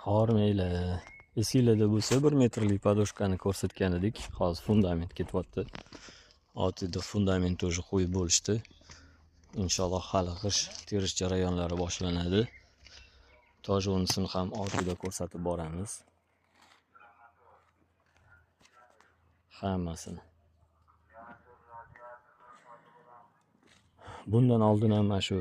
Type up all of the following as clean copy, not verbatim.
Hormaylar. Esinglarda bo'lsa 1 metrlik podoshkani ko'rsatgan edik. Hozir fundament ketyapti. Ortida fundamentni уже qo'yib bo'lishdi. Inshaalloh hali g'ish terish jarayonlari boshlanadi. Tojonisini ham ortida ko'rsatib boramiz. Hammasini. Bundan oldin ham mana shu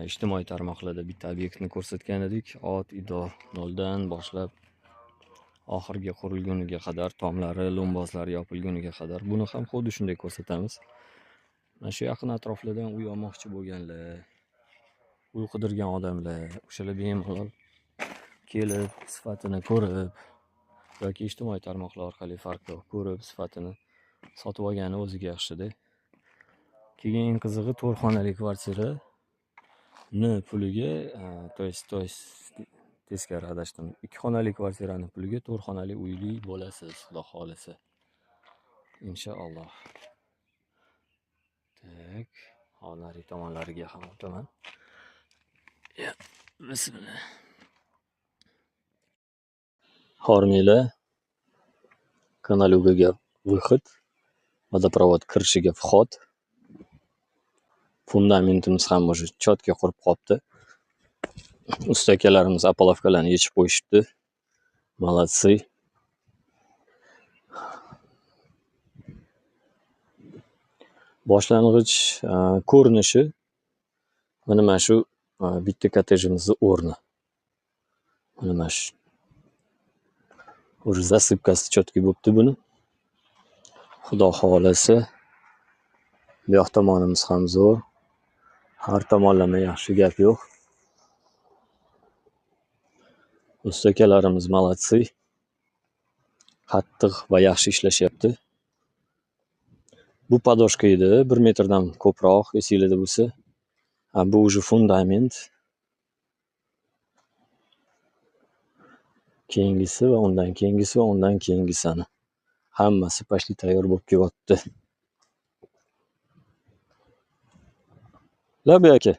ijtimoiy tarmoqlarda bitta obyektni ko'rsatgan edik. Ot ido noldan boshlab oxirgi qurilguniga qadar, tomlari, lombozlari yopilguniga qadar buni ham xuddi shunday ko'rsatamiz. Mana shu yaqin atroflardan uy olmoqchi bo'lganlar, uy qidirgan odamlar, o'shalar bemalol kelib sifatini ko'rib yoki ijtimoiy tarmoqlar orqali farqi yo'q, ko'rib sifatini sotib olgani o'ziga yaxshi-da. Keyin eng qizig'i 4 xonali kvartira puliga, to есть teskari adashdim. 2 xonali kvartirani puliga 4 xonali uyli bo'lasiz, xudo xolisa. Inshaalloh. Tak, nari tomonlariga ham o'taman. Ya, bismillah. Hormaylar. Kanalugaga выход, водопровод kirishiga vxod. Fundamentimiz ham уже chotka qurib qopti. Ustakalarimiz apolovkalarni yechib qo'yishibdi. Молодцы. Boshlang'ich ko'rinishi mana shu bitta kottejimizning o'rni. Mana shu. Уже засыпкasi chotka bo'libdi buni. Xudo xolasa. Bu yoq tomonimiz ham zo'r. Har tomonlama yaxshi, gap yo'q. Ustakalarimiz молодцы. Qattiq va yaxshi ishlashyapti. Bu podoshka edi, 1 metrdan ko'proq, esinglarda bo'lsa. Bu уже fundament. Keyingisi va undan keyingisi va undan keyingisini. Hammasi почти tayyor bo'lib kelyapti. Labi aka.